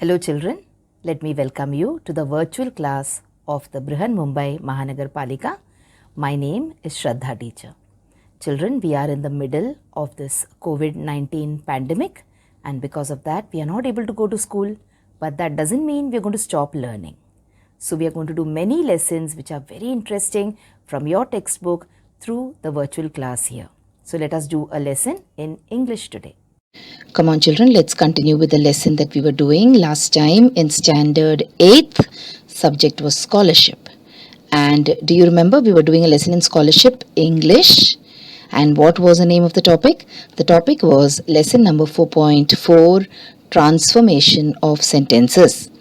Hello children, let me welcome you to the virtual class of the Brihan Mumbai Mahanagar Palika. My name is Shraddha teacher. Children, we are in the middle of this COVID-19 pandemic and because of that we are not able to go to school, but that doesn't mean we are going to stop learning. So we are going to do many lessons which are very interesting from your textbook through the virtual class here. So let us do a lesson in English today. Come on children, let's continue with the lesson that we were doing last time in standard 8th. Subject was scholarship. And do you remember we were doing a lesson in scholarship English? And what was the name of the topic? The topic was lesson number 4.4, transformation of sentences.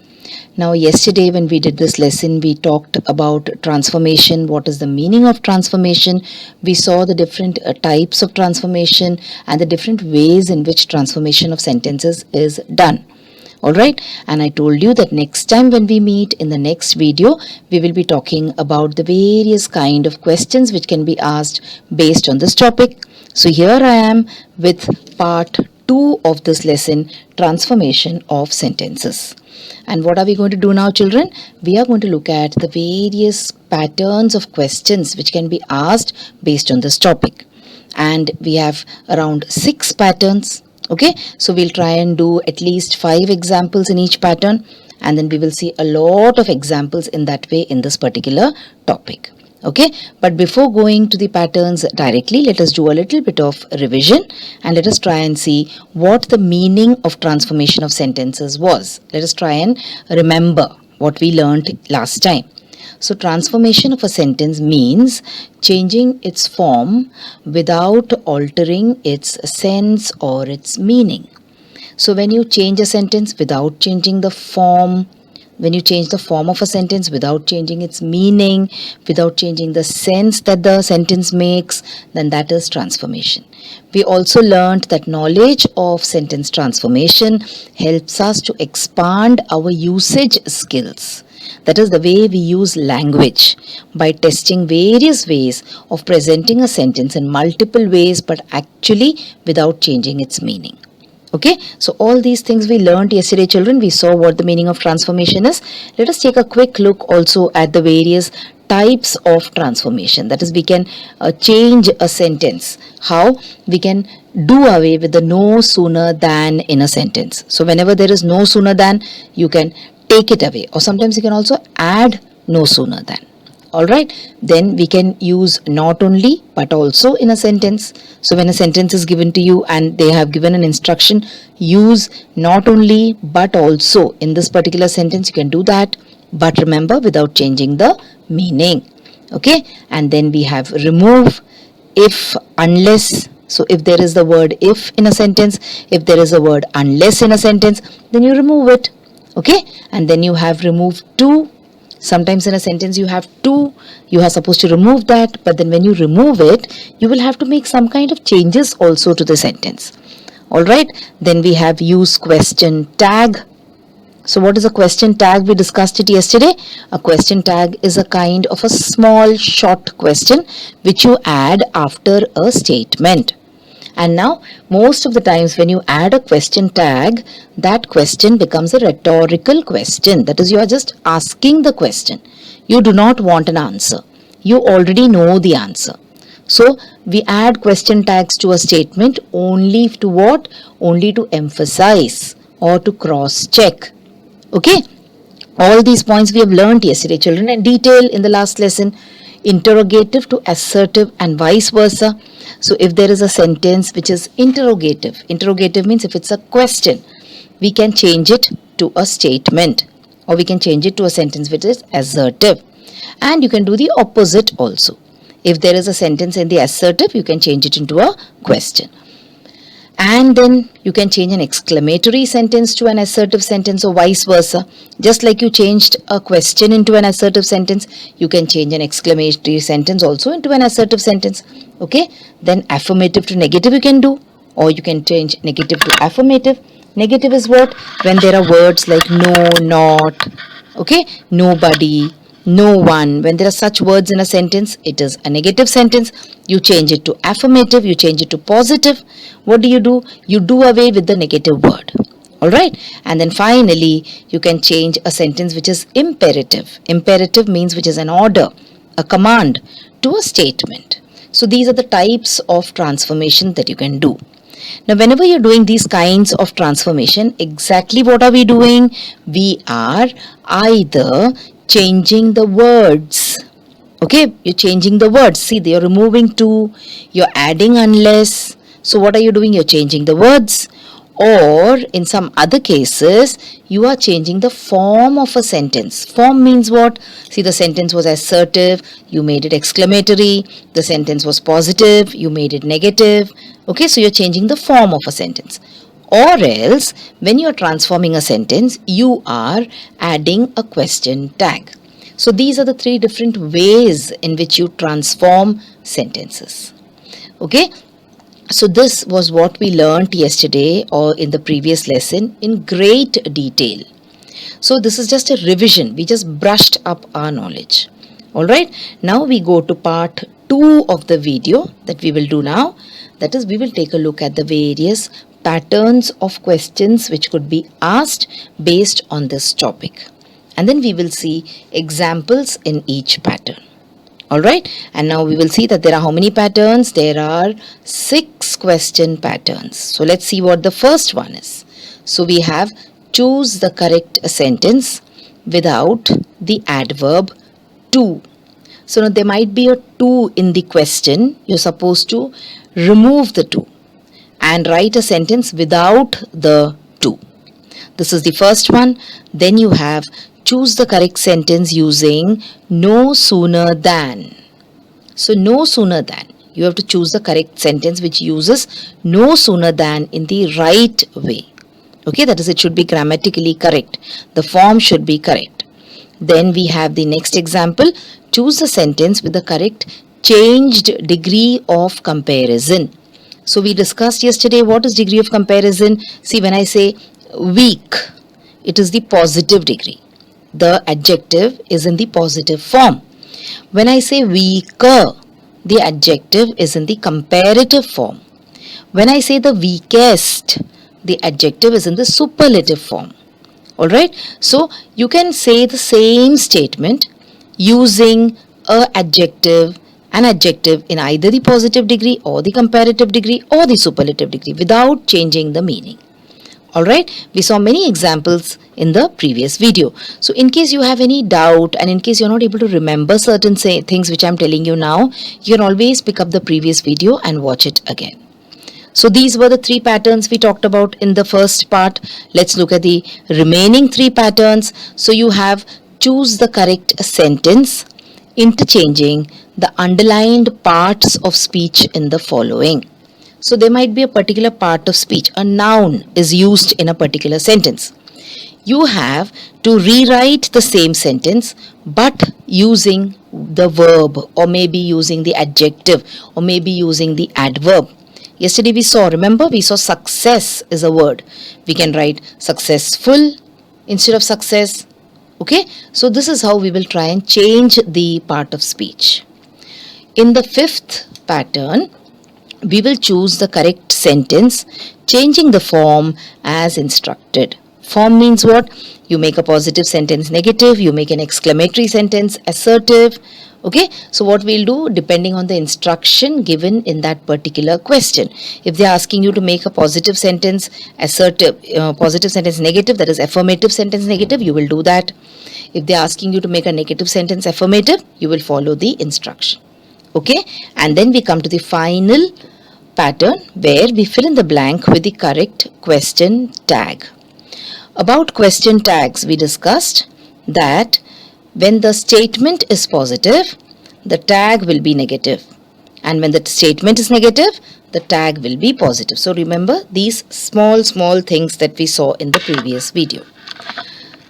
Now yesterday when we did this lesson, we talked about transformation, what is the meaning of transformation. We saw the different types of transformation and the different ways in which transformation of sentences is done. Alright, and I told you that next time when we meet in the next video, we will be talking about the various kind of questions which can be asked based on this topic. So here I am with part 2 of this lesson, transformation of sentences. And what are we going to do now, children? We are going to look at the various patterns of questions which can be asked based on this topic. And we have around 6 patterns. Okay, so we'll try and do at least 5 examples in each pattern. And then we will see a lot of examples in that way in this particular topic. Okay, but before going to the patterns directly, let us do a little bit of revision and let us try and see what the meaning of transformation of sentences was. Let us try and remember what we learned last time. So transformation of a sentence means changing its form without altering its sense or its meaning. So when you change a sentence without changing the form, when you change the form of a sentence without changing its meaning, without changing the sense that the sentence makes, then that is transformation. We also learned that knowledge of sentence transformation helps us to expand our usage skills. That is the way we use language by testing various ways of presenting a sentence in multiple ways but actually without changing its meaning. Okay, so all these things we learned yesterday, children. We saw what the meaning of transformation is. Let us take a quick look also at the various types of transformation. That is, we can change a sentence. How? We can do away with the no sooner than in a sentence. So whenever there is no sooner than, you can take it away. Or sometimes you can also add no sooner than. Alright, then we can use not only but also in a sentence. So when a sentence is given to you and they have given an instruction, use not only but also. In this particular sentence you can do that, but remember without changing the meaning. Okay, and then we have remove, if, unless. So if there is the word if in a sentence, if there is a word unless in a sentence, then you remove it. Okay, and then you have remove to. Sometimes in a sentence you have to, you are supposed to remove that, but then when you remove it, you will have to make some kind of changes also to the sentence. Alright, then we have use question tag. So what is a question tag? We discussed it yesterday. A question tag is a kind of a small short question which you add after a statement. And now, most of the times when you add a question tag, that question becomes a rhetorical question. That is, you are just asking the question. You do not want an answer. You already know the answer. So, we add question tags to a statement only to what? Only to emphasize or to cross-check. Okay? All these points we have learned yesterday, children, in detail in the last lesson. Interrogative to assertive and vice versa. So if there is a sentence which is interrogative, interrogative means if it's a question, we can change it to a statement or we can change it to a sentence which is assertive. And you can do the opposite also. If there is a sentence in the assertive, you can change it into a question. And then you can change an exclamatory sentence to an assertive sentence or vice versa. Just like you changed a question into an assertive sentence, you can change an exclamatory sentence also into an assertive sentence. Okay, then affirmative to negative you can do, or you can change negative to affirmative. Negative is what? When there are words like no, not, okay, nobody, no one. When there are such words in a sentence, it is a negative sentence. You change it to affirmative, you change it to positive. What do? You do away with the negative word. Alright, and then finally you can change a sentence which is imperative. Imperative means which is an order, a command to a statement. So these are the types of transformation that you can do. Now whenever you're doing these kinds of transformation, exactly what are we doing? We are either changing the words. Okay, you're changing the words. See, you're removing to, you're adding unless. So what are you doing? You're changing the words. Or in some other cases, you are changing the form of a sentence. Form means what? See, the sentence was assertive, you made it exclamatory. The sentence was positive, you made it negative. Okay, so you're changing the form of a sentence. Or else, when you're transforming a sentence, you are adding a question tag. So these are the three different ways in which you transform sentences. Okay. So this was what we learned yesterday or in the previous lesson in great detail. So this is just a revision. We just brushed up our knowledge. Alright, now we go to part 2 of the video that we will do now. That is, we will take a look at the various patterns of questions which could be asked based on this topic. And then we will see examples in each pattern. Alright, and now we will see that there are how many patterns? There are 6 question patterns. So let's see what the first one is. So we have choose the correct sentence without the adverb to. So now there might be a to in the question. You're supposed to remove the to and write a sentence without the to. This is the first one. Then you have choose the correct sentence using no sooner than. So no sooner than. You have to choose the correct sentence which uses no sooner than in the right way. Okay, that is, it should be grammatically correct. The form should be correct. Then we have the next example. Choose the sentence with the correct changed degree of comparison. So we discussed yesterday what is degree of comparison. See, when I say weak, it is the positive degree. The adjective is in the positive form. When I say weaker, the adjective is in the comparative form. When I say the weakest, the adjective is in the superlative form. Alright, so you can say the same statement using an adjective in either the positive degree or the comparative degree or the superlative degree without changing the meaning. Alright, we saw many examples in the previous video. So in case you have any doubt and in case you're not able to remember certain things which I'm telling you now, you can always pick up the previous video and watch it again. So these were the 3 patterns we talked about in the first part. Let's look at the remaining 3 patterns. So you have choose the correct sentence, interchanging the underlined parts of speech in the following. So there might be a particular part of speech, a noun is used in a particular sentence. You have to rewrite the same sentence but using the verb or maybe using the adjective or maybe using the adverb. Yesterday we saw success is a word. We can write successful instead of success. Okay, so this is how we will try and change the part of speech. In the 5th pattern, we will choose the correct sentence, changing the form as instructed. Form means what? You make a positive sentence negative, you make an exclamatory sentence assertive. Okay, so what we'll do depending on the instruction given in that particular question. If they're asking you to make a positive sentence assertive, positive sentence negative, that is affirmative sentence negative, you will do that. If they're asking you to make a negative sentence affirmative, you will follow the instruction. Okay, and then we come to the final pattern where we fill in the blank with the correct question tag. About question tags, we discussed that when the statement is positive, the tag will be negative. And when the statement is negative, the tag will be positive. So remember these small things that we saw in the previous video.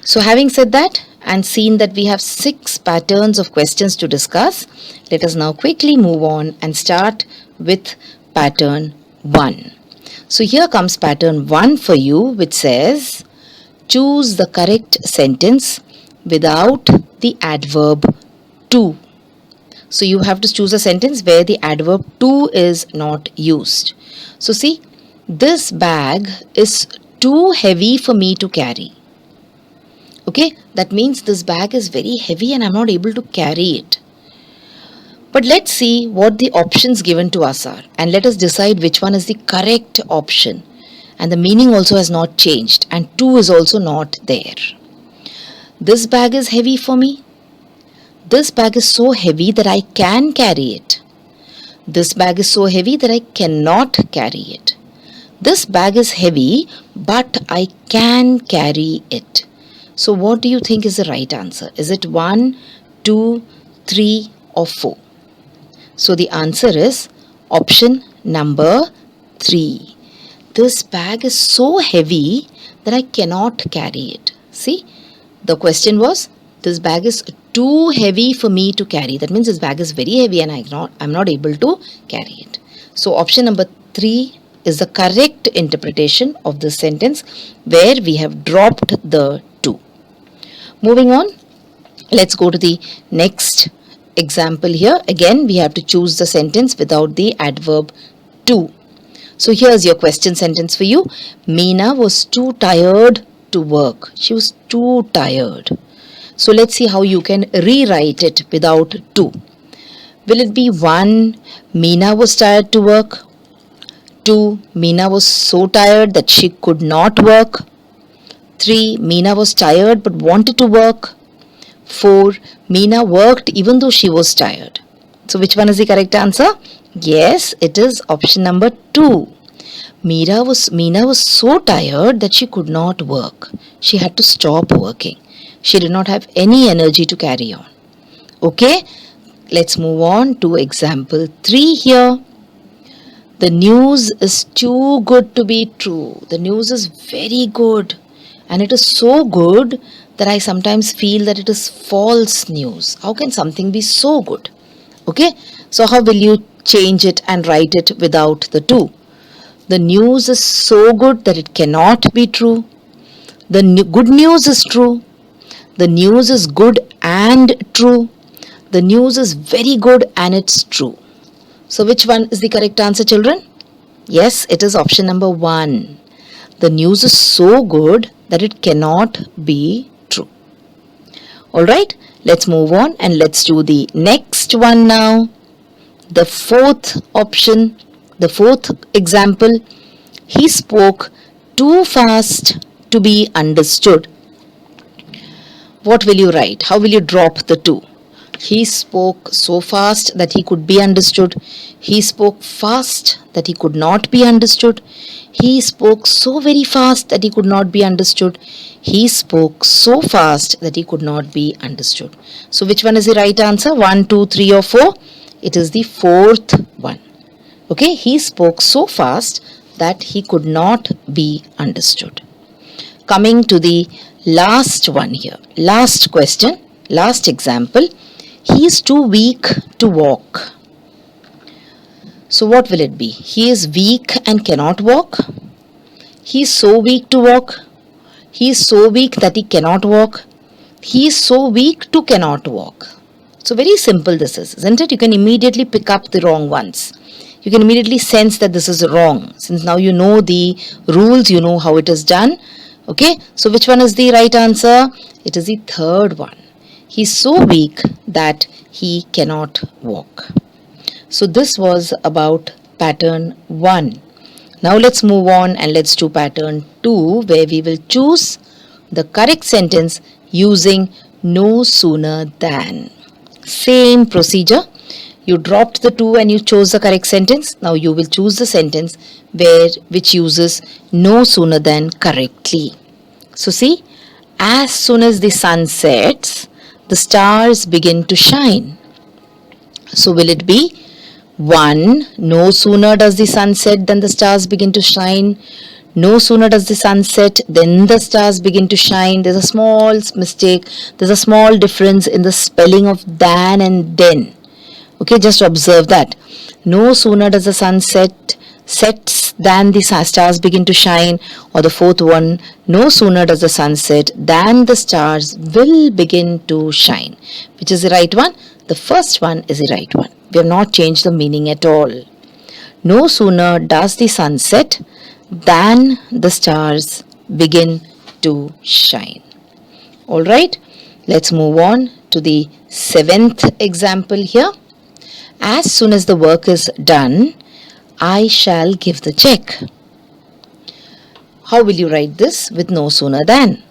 So having said that and seen that we have 6 patterns of questions to discuss, let us now quickly move on and start with pattern 1. So here comes pattern 1 for you, which says choose the correct sentence without the adverb to. So you have to choose a sentence where the adverb to is not used. So see, this bag is too heavy for me to carry. Okay, that means this bag is very heavy and I'm not able to carry it. But let's see what the options given to us are, and let us decide which one is the correct option. And the meaning also has not changed, and 2 is also not there. This bag is heavy for me. This bag is so heavy that I can carry it. This bag is so heavy that I cannot carry it. This bag is heavy, but I can carry it. So what do you think is the right answer? Is it 1, 2, 3 or 4? So the answer is option number 3. This bag is so heavy that I cannot carry it. See, the question was, this bag is too heavy for me to carry. That means this bag is very heavy and I'm not able to carry it. So option number 3 is the correct interpretation of this sentence, where we have dropped the 2. Moving on, let's go to the next example here. Again, we have to choose the sentence without the adverb to. So here's your question sentence for you. Meena was too tired to work. She was too tired. So let's see how you can rewrite it without to. Will it be 1, Meena was tired to work? 2, Meena was so tired that she could not work? 3, Meena was tired but wanted to work? 4, Meena worked even though she was tired. So which one is the correct answer? Yes, it is option number 2. Meena was so tired that she could not work. She had to stop working. She did not have any energy to carry on. Okay, let's move on to example 3 here. The news is too good to be true. The news is very good, and it is so good that I sometimes feel that it is false news. How can something be so good? Okay, so how will you change it and write it without the to? The news is so good that it cannot be true. The good news is true. The news is good and true. The news is very good and it's true. So which one is the correct answer, children? Yes, it is option number 1. The news is so good that it cannot be true. Alright, let's move on and let's do the next one now. The fourth option, the fourth example. He spoke too fast to be understood. What will you write? How will you drop the to? He spoke so fast that he could be understood. He spoke fast that he could not be understood. He spoke so very fast that he could not be understood. He spoke so fast that he could not be understood. So which one is the right answer? 1, 2, 3 or 4? It is the fourth one. Okay, he spoke so fast that he could not be understood. Coming to the last one here. Last question, last example. He is too weak to walk. So what will it be? He is weak and cannot walk. He is so weak to walk. He is so weak that he cannot walk. He is so weak to cannot walk. So very simple this is, isn't it? You can immediately pick up the wrong ones. You can immediately sense that this is wrong. Since now you know the rules, you know how it is done. Okay, so which one is the right answer? It is the third one. He is so weak that he cannot walk. So this was about pattern 1. Now let's move on and let's do pattern 2, where we will choose the correct sentence using no sooner than. Same procedure. You dropped the to and you chose the correct sentence. Now you will choose the sentence which uses no sooner than correctly. So see, as soon as the sun sets, the stars begin to shine. So will it be 1, no sooner does the sun set than the stars begin to shine. No sooner does the sun set, then the stars begin to shine. There's a small mistake. There's a small difference in the spelling of than and then. Okay, just observe that. No sooner does the sun sets than the stars begin to shine. Or the fourth one, no sooner does the sun set than the stars will begin to shine. Which is the right one? The first one is the right one. We have not changed the meaning at all. No sooner does the sun set than the stars begin to shine. Alright, let's move on to the 7th example here. As soon as the work is done, I shall give the check. How will you write this with no sooner than?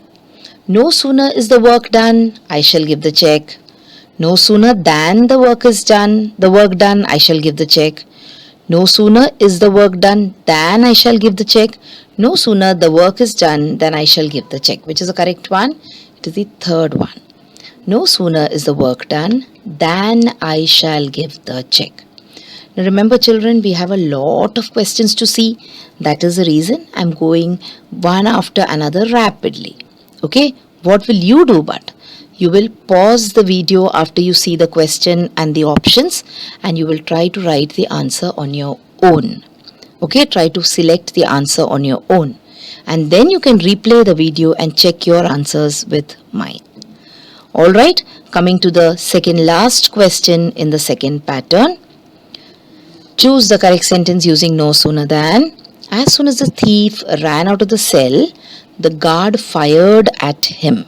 No sooner is the work done, I shall give the check. No sooner than the work is done, I shall give the check. No sooner is the work done than I shall give the check. No sooner the work is done than I shall give the check. Which is the correct one? It is the third one. No sooner is the work done than I shall give the check. Now remember children, we have a lot of questions to see. That is the reason I am going one after another rapidly. Okay, what will you do but? You will pause the video after you see the question and the options, and you will try to write the answer on your own. Okay, try to select the answer on your own. And then you can replay the video and check your answers with mine. Alright, coming to the second last question in the second pattern. Choose the correct sentence using no sooner than. As soon as the thief ran out of the cell, the guard fired at him.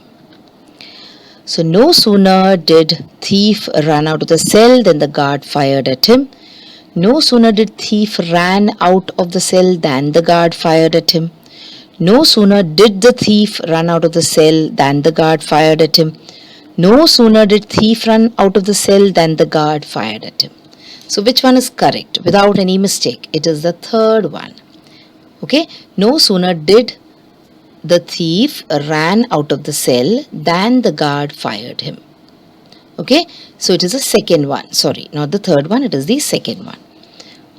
So no sooner did thief run out of the cell than the guard fired at him. No sooner did thief ran out of the cell than the guard fired at him. No sooner did the thief run out of the cell than the guard fired at him. No sooner did thief run out of the cell than the guard fired at him. So which one is correct? Without any mistake, it is the third one. Okay, no sooner did the thief ran out of the cell than the guard fired him. Okay, so it is the second one. Sorry, not the third one, it is the second one.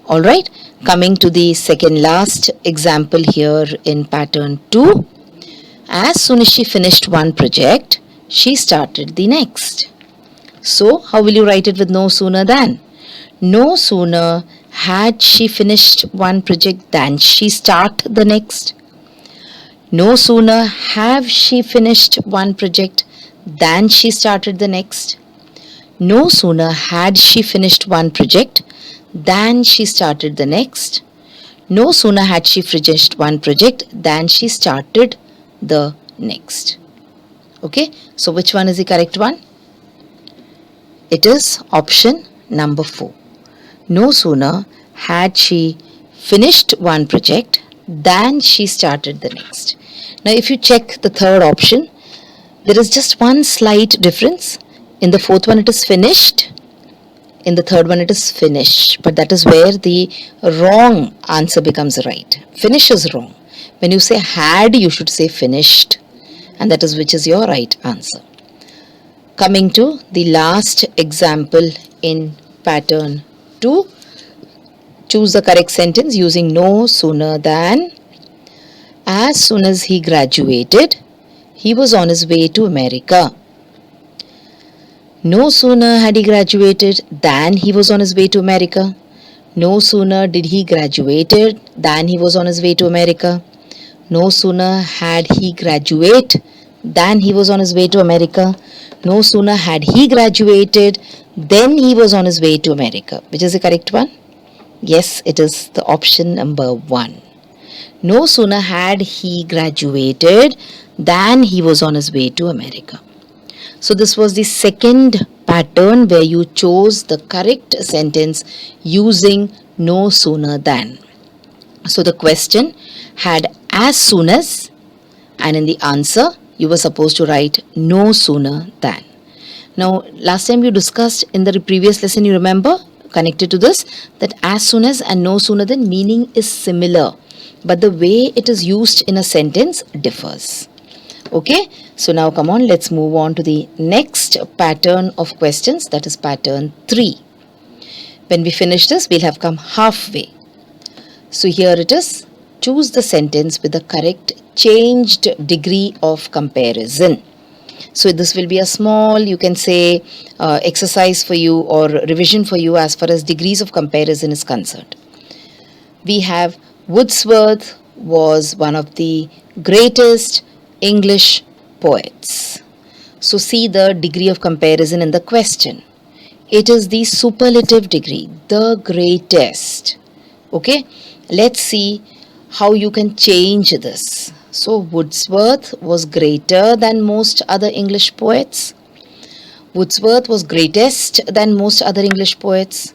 Alright, coming to the second last example here in pattern 2. As soon as she finished one project, she started the next. So, how will you write it with no sooner than? No sooner had she finished one project than she started the next. No sooner have she finished one project than she started the next. No sooner had she finished one project than she started the next. No sooner had she finished one project than she started the next. Okay, so which one is the correct one? It is option number 4. No sooner had she finished one project than she started the next. Now if you check the third option, there is just one slight difference. In the fourth one it is finished, in the third one it is finished, but that is where the wrong answer becomes right. Finish is wrong. When you say had, you should say finished, and that is which is your right answer. Coming to the last example in pattern 2. Choose the correct sentence using no sooner than. As soon as he graduated, he was on his way to America. No sooner had he graduated than he was on his way to America. No sooner did he graduated than he was on his way to America. No sooner had he graduated than he was on his way to America. No sooner had he graduated then he was on his way to America. Which is the correct one? Yes, it is the option number 1. No sooner had he graduated than he was on his way to America. So this was the second pattern where you chose the correct sentence using no sooner than. So the question had as soon as, and in the answer you were supposed to write no sooner than. Now last time you discussed in the previous lesson, you remember, connected to this, that as soon as and no sooner than meaning is similar, but the way it is used in a sentence differs. Okay, so now come on, let's move on to the next pattern of questions, that is pattern 3. When we finish this, we'll have come halfway. So here it is, choose the sentence with the correct changed degree of comparison. So this will be a small, you can say, exercise for you or revision for you as far as degrees of comparison is concerned. We have Wordsworth was one of the greatest English poets. So see the degree of comparison in the question. It is the superlative degree, the greatest. Okay, let's see how you can change this. So Wordsworth was greater than most other English poets. Wordsworth was greatest than most other English poets.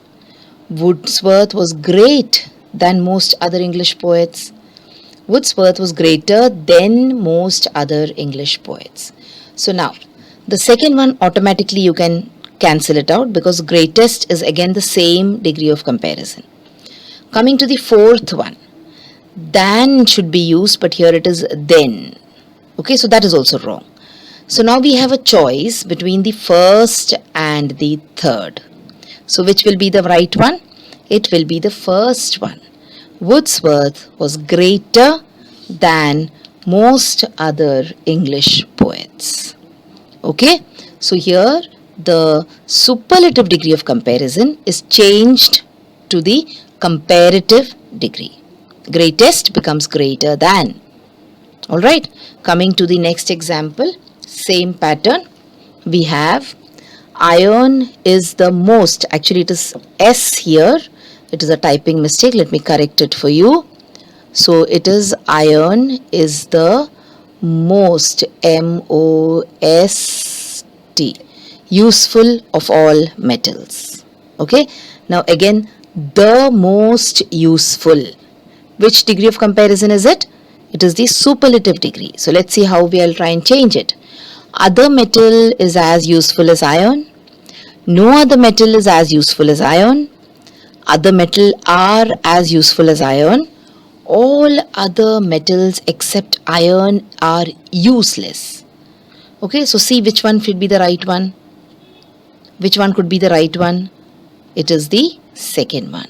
Wordsworth was great than most other English poets. Wordsworth was greater than most other English poets. So now, the second one automatically you can cancel it out because greatest is again the same degree of comparison. Coming to the fourth one, than should be used, but here it is then. Okay, so that is also wrong. So now we have a choice between the first and the third. So which will be the right one? It will be the first one. Wordsworth was greater than most other English poets. Okay, so here the superlative degree of comparison is changed to the comparative degree. Greatest becomes greater than. Alright, coming to the next example, same pattern. We have iron is the most, actually it is S here, it is a typing mistake, let me correct it for you. So it is iron is the most, M-O-S-T, useful of all metals. Okay, now again, the most useful. Which degree of comparison is it? It is the superlative degree. So let's see how we'll try and change it. Other metal is as useful as iron. No other metal is as useful as iron. Other metal are as useful as iron. All other metals except iron are useless. Okay, so see which one should be the right one. Which one could be the right one? It is the second one.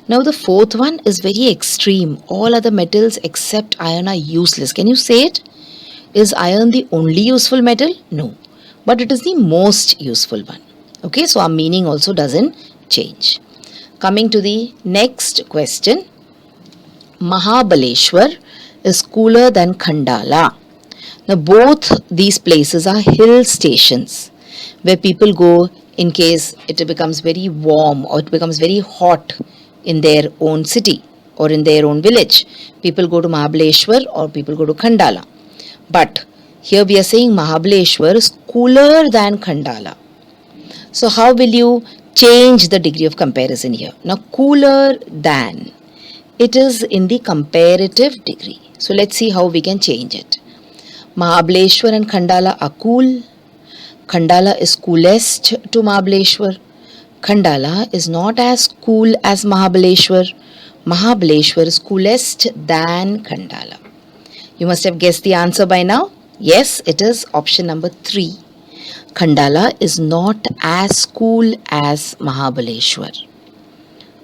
Now the fourth one is very extreme. All other metals except iron are useless. Can you say it? Is iron the only useful metal? No. But it is the most useful one. Okay, so our meaning also doesn't change. Coming to the next question. Mahabaleshwar is cooler than Khandala. Now both these places are hill stations where people go in case it becomes very warm or it becomes very hot in their own city or in their own village. People go to Mahabaleshwar or people go to Khandala. But here we are saying Mahabaleshwar is cooler than Khandala. So how will you change the degree of comparison here? Now cooler than, it is in the comparative degree. So let's see how we can change it. Mahabaleshwar and Khandala are cool. Khandala is coolest to Mahabaleshwar. Khandala is not as cool as Mahabaleshwar. Mahabaleshwar is coolest than Khandala. You must have guessed the answer by now. Yes, it is option number 3. Khandala is not as cool as Mahabaleshwar.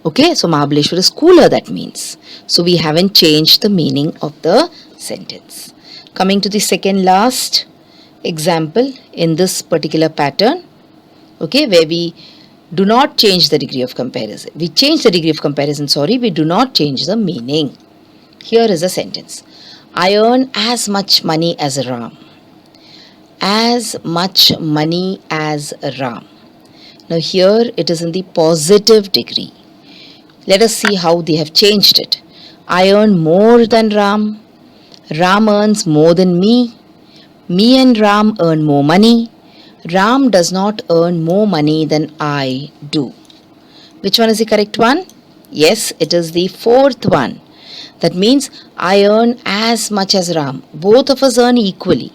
Okay, so Mahabaleshwar is cooler, that means. So we haven't changed the meaning of the sentence. Coming to the second last example in this particular pattern, okay, where we do not change the degree of comparison. We change the degree of comparison, we do not change the meaning. Here is a sentence. I earn as much money as Ram. As much money as Ram. Now here it is in the positive degree. Let us see how they have changed it. I earn more than Ram. Ram earns more than me. Me and Ram earn more money. Ram does not earn more money than I do. Which one is the correct one? Yes, it is the fourth one. That means I earn as much as Ram. Both of us earn equally.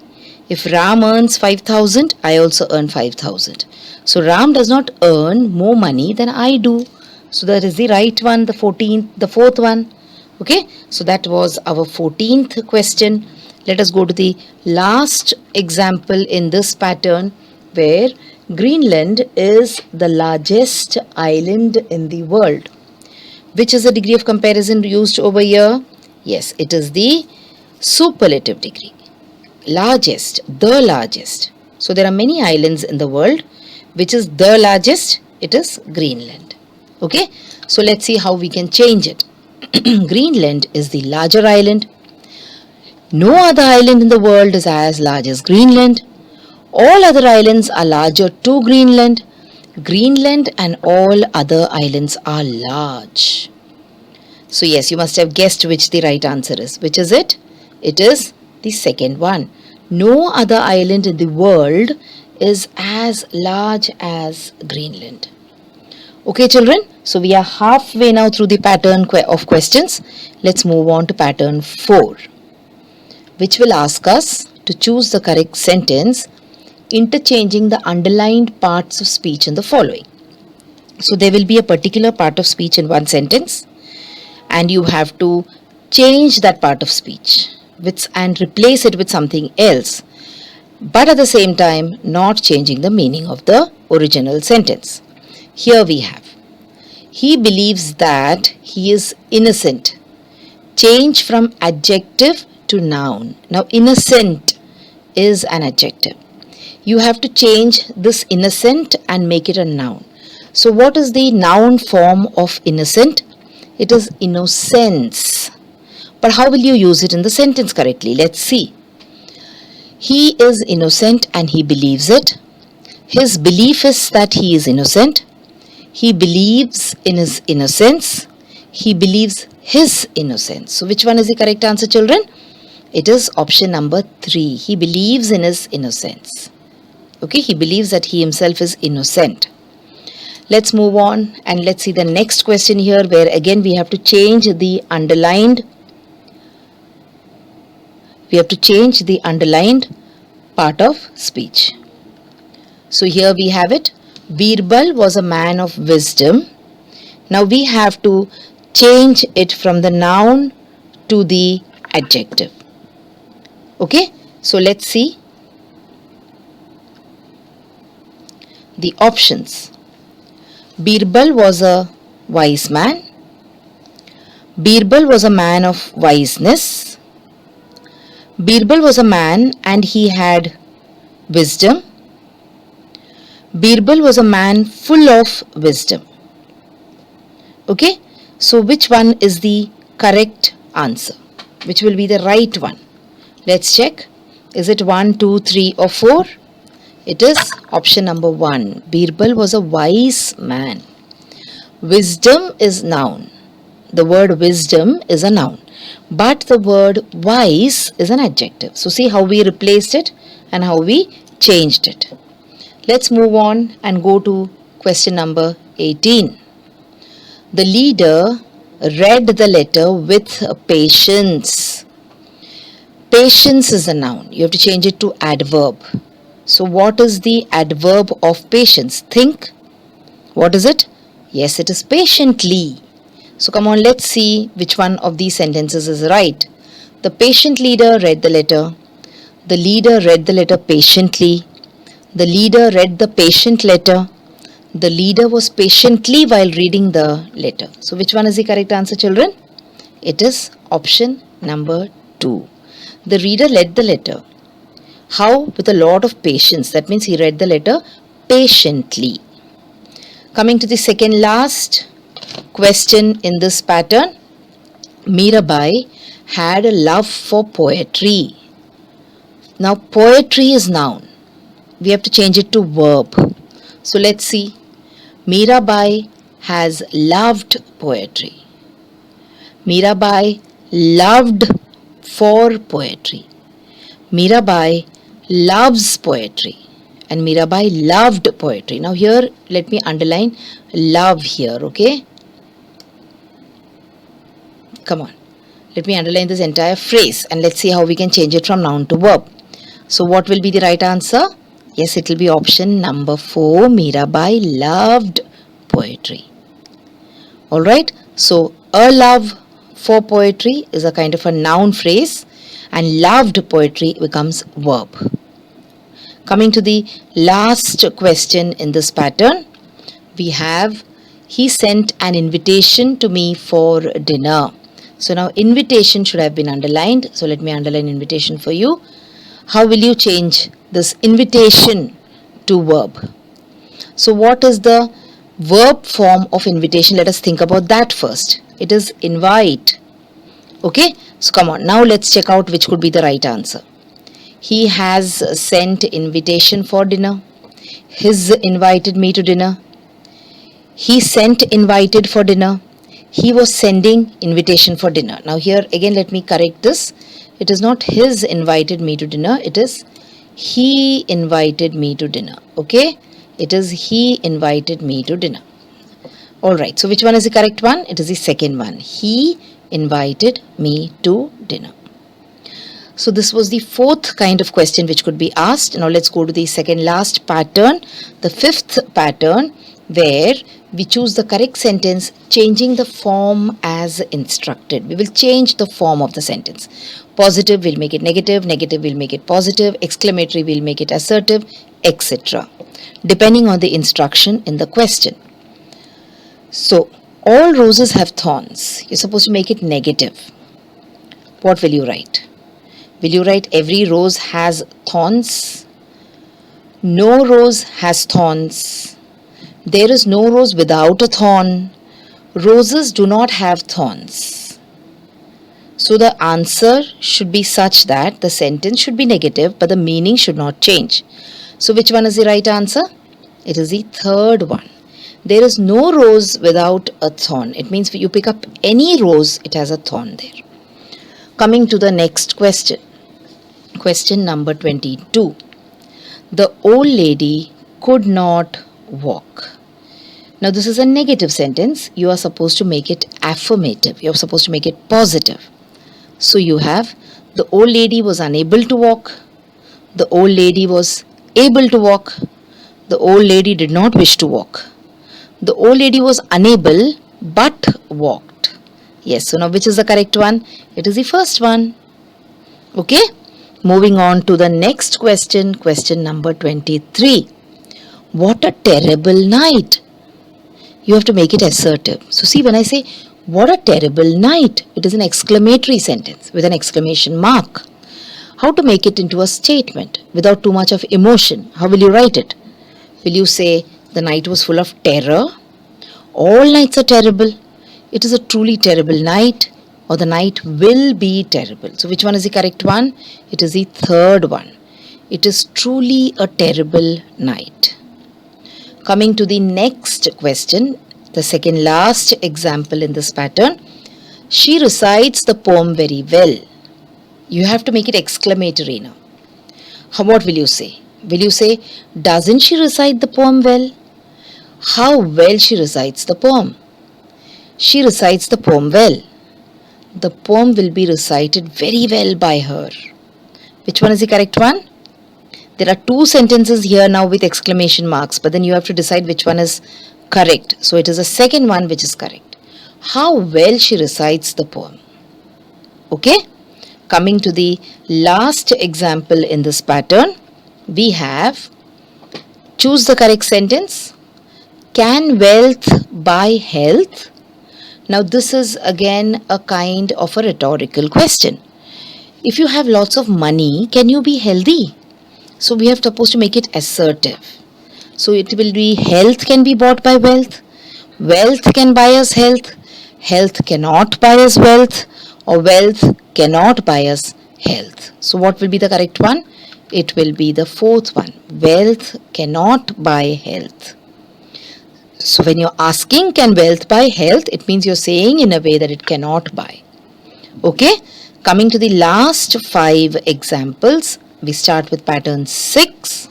If Ram earns 5,000, I also earn 5,000. So Ram does not earn more money than I do. So that is the right one, the fourth one. Okay, so that was our 14th question. Let us go to the last example in this pattern, where Greenland is the largest island in the world. Which is the degree of comparison used over here? Yes, it is the superlative degree. Largest, the largest. So there are many islands in the world. Which is the largest? It is Greenland. Okay, so let's see how we can change it. Greenland is the larger island. No other island in the world is as large as Greenland. All other islands are larger to Greenland. Greenland and all other islands are large. So yes, you must have guessed which the right answer is. Which is it? It is the second one. No other island in the world is as large as Greenland. Okay, children, so we are halfway now through the pattern of questions. Let's move on to pattern 4, which will ask us to choose the correct sentence interchanging the underlined parts of speech in the following. So there will be a particular part of speech in one sentence, and you have to change that part of speech and replace it with something else, but at the same time not changing the meaning of the original sentence. Here we have, he believes that he is innocent. Change from adjective to noun. Now innocent is an adjective. You have to change this innocent and make it a noun. So what is the noun form of innocent? It is innocence. But how will you use it in the sentence correctly? Let's see. He is innocent and he believes it. His belief is that he is innocent. He believes in his innocence. He believes his innocence. So which one is the correct answer, children? It is option number 3. He believes in his innocence. Okay, he believes that he himself is innocent. Let's move on and let's see the next question here, where again we have to change the underlined part of speech. So here we have it. Birbal was a man of wisdom. Now we have to change it from the noun to the adjective. Okay, so let's see the options. Birbal was a wise man. Birbal was a man of wiseness. Birbal was a man and he had wisdom. Birbal was a man full of wisdom. Okay, so which one is the correct answer? Which will be the right one? Let's check. Is it 1, 2, 3 or 4? It is option number 1. Birbal was a wise man. Wisdom is noun. The word wisdom is a noun. But the word wise is an adjective. So see how we replaced it and how we changed it. Let's move on and go to question number 18. The leader read the letter with patience. Patience is a noun. You have to change it to adverb. So what is the adverb of patience? Think. What is it? Yes, it is patiently. So come on, let's see which one of these sentences is right. The patient leader read the letter. The leader read the letter patiently. The leader read the patient letter. The leader was patiently while reading the letter. So which one is the correct answer, children? It is option number 2. The reader read the letter. How? With a lot of patience. That means he read the letter patiently. Coming to the second last question in this pattern. Mirabai had a love for poetry. Now poetry is noun. We have to change it to verb. So let's see. Mirabai has loved poetry. Mirabai loved for poetry. Mirabai loves poetry. And Mirabai loved poetry. Now here, let me underline love here, okay? Come on. Let me underline this entire phrase and let's see how we can change it from noun to verb. So what will be the right answer? Yes, it will be option number 4. Mirabai loved poetry. Alright, so a love for poetry is a kind of a noun phrase and loved poetry becomes verb. Coming to the last question in this pattern, we have, he sent an invitation to me for dinner. So now invitation should have been underlined. So let me underline invitation for you. How will you change this invitation to verb? So what is the verb form of invitation? Let us think about that first. It is invite. Okay, so come on, now let's check out which could be the right answer. He has sent invitation for dinner. His invited me to dinner. He sent invited for dinner. He was sending invitation for dinner. Now here again let me correct this. It is not his invited me to dinner. It is he invited me to dinner. Okay? It is he invited me to dinner. Alright, so which one is the correct one? It is the second one. He invited me to dinner. So this was the fourth kind of question which could be asked. Now let's go to the second last pattern, the fifth pattern, where we choose the correct sentence changing the form as instructed. We will change the form of the sentence. Positive will make it negative, negative will make it positive, exclamatory will make it assertive, etc. depending on the instruction in the question. So, all roses have thorns. You're supposed to make it negative. What will you write? Will you write every rose has thorns? No rose has thorns. There is no rose without a thorn. Roses do not have thorns. So the answer should be such that the sentence should be negative, but the meaning should not change. So which one is the right answer? It is the third one. There is no rose without a thorn. It means you pick up any rose, it has a thorn there. Coming to the next question. Question number 22. The old lady could not walk. Now this is a negative sentence. You are supposed to make it affirmative. You are supposed to make it positive. So you have the old lady was unable to walk. The old lady was able to walk. The old lady did not wish to walk. The old lady was unable but walked. Yes, so now which is the correct one? It is the first one. Okay? Moving on to the next question, question number 23. What a terrible night. You have to make it assertive. So see, when I say, what a terrible night, it is an exclamatory sentence with an exclamation mark. How to make it into a statement without too much of emotion? How will you write it? Will you say, the night was full of terror? All nights are terrible. It is a truly terrible night. Or the night will be terrible. So which one is the correct one? It is the third one. It is truly a terrible night. Coming to the next question, the second last example in this pattern. She recites the poem very well. You have to make it exclamatory now. What will you say? Will you say, doesn't she recite the poem well? How well she recites the poem? She recites the poem well. The poem will be recited very well by her. Which one is the correct one? There are two sentences here now with exclamation marks, but then you have to decide which one is correct. So it is the second one which is correct. How well she recites the poem. Okay? Coming to the last example in this pattern, we have choose the correct sentence. Can wealth buy health? Now this is again a kind of a rhetorical question. If you have lots of money, can you be healthy? So we have supposed to make it assertive. So it will be health can be bought by wealth. Wealth can buy us health. Health cannot buy us wealth. Or wealth cannot buy us health. So what will be the correct one? It will be the fourth one. Wealth cannot buy health. So when you're asking can wealth buy health, it means you're saying in a way that it cannot buy. Okay? Coming to the last 5 examples, we start with pattern 6.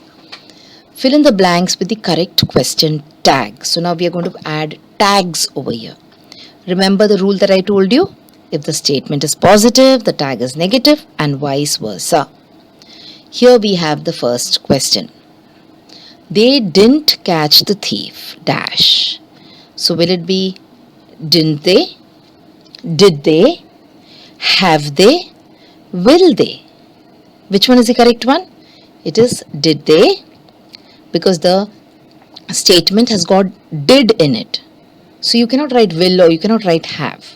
Fill in the blanks with the correct question tag. So now we are going to add tags over here. Remember the rule that I told you? If the statement is positive, the tag is negative and vice versa. Here we have the first question. They didn't catch the thief, dash. So will it be didn't they? Did they? Have they? Will they? Which one is the correct one? It is did they, because the statement has got did in it. So you cannot write will or you cannot write have.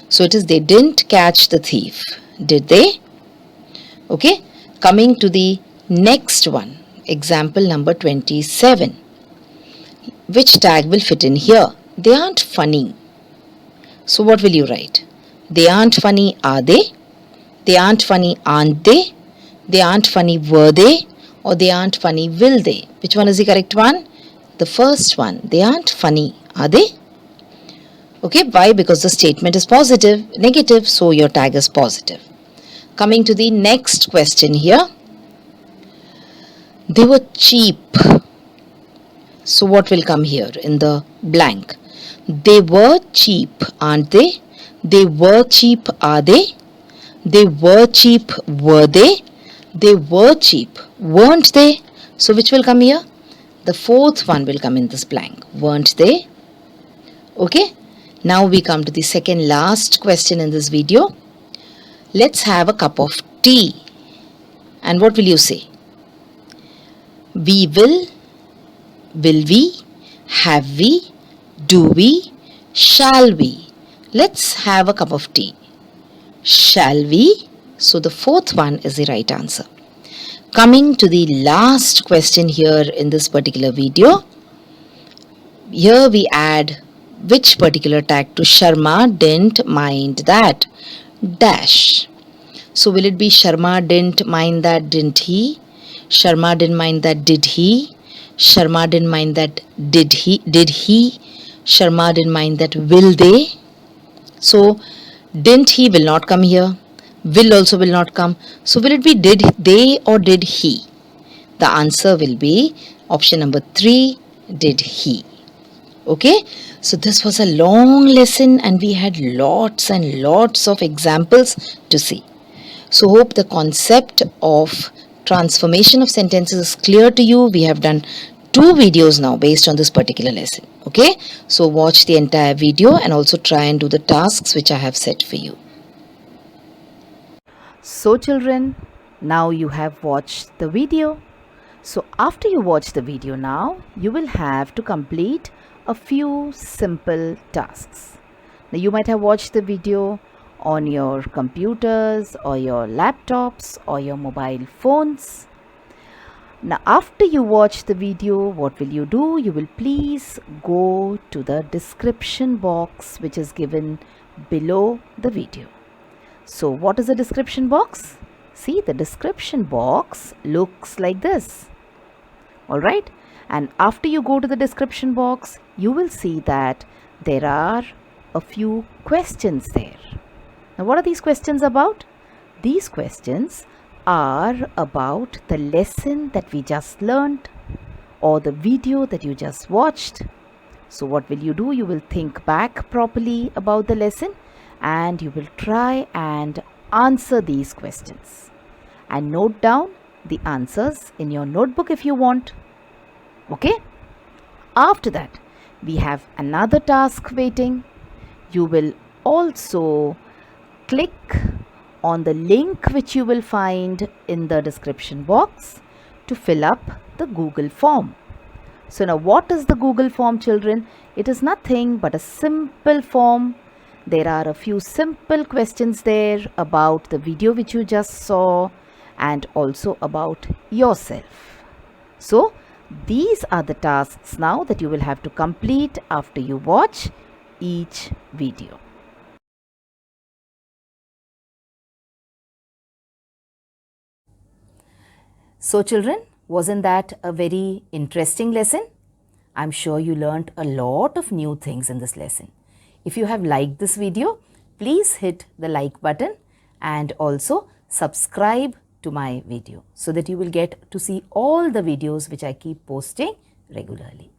So it is they didn't catch the thief. Did they? Okay. Coming to the next one. Example number 27. Which tag will fit in here? They aren't funny. So what will you write? They aren't funny, are they? They aren't funny, aren't they? They aren't funny, were they? Or they aren't funny, will they? Which one is the correct one? The first one. They aren't funny, are they? Okay, why? Because the statement is positive, negative, so your tag is positive. Coming to the next question here. They were cheap. So what will come here in the blank? They were cheap, aren't they? They were cheap, are they? They were cheap, were they? They were cheap, weren't they? So which will come here? The fourth one will come in this blank. Weren't they? Okay. Now we come to the second last question in this video. Let's have a cup of tea. And what will you say? We will we, have we, do we, shall we? Let's have a cup of tea. Shall we? So the fourth one is the right answer. Coming to the last question here in this particular video. Here we add which particular tag to Sharma didn't mind that dash. So will it be Sharma didn't mind that, didn't he? Sharma didn't mind that, did he? Sharma didn't mind that, did he? Sharma didn't mind that, will they? So didn't he will not come here. Will also will not come. So will it be did they or did he? The answer will be option number 3, did he. Okay, so this was a long lesson and we had lots and lots of examples to see. So hope the concept of transformation of sentences is clear to you. We have done 2 videos now based on this particular lesson. Okay, so watch the entire video and also try and do the tasks which I have set for you. So children, now you have watched the video. So after you watch the video now, you will have to complete a few simple tasks. Now you might have watched the video on your computers or your laptops or your mobile phones. Now after you watch the video, what will you do? You will please go to the description box which is given below the video. So what is the description box? See, the description box looks like this. Alright, and after you go to the description box, you will see that there are a few questions there. Now what are these questions about? These questions are about the lesson that we just learned or the video that you just watched. So what will you do? You will think back properly about the lesson and you will try and answer these questions and note down the answers in your notebook if you want. Okay? After that, we have another task waiting. You will also click on the link which you will find in the description box to fill up the Google form. So now what is the Google form, children? It is nothing but a simple form. There are a few simple questions there about the video which you just saw and also about yourself. So these are the tasks now that you will have to complete after you watch each video. So children, wasn't that a very interesting lesson? I'm sure you learned a lot of new things in this lesson. If you have liked this video, please hit the like button and also subscribe to my video so that you will get to see all the videos which I keep posting regularly.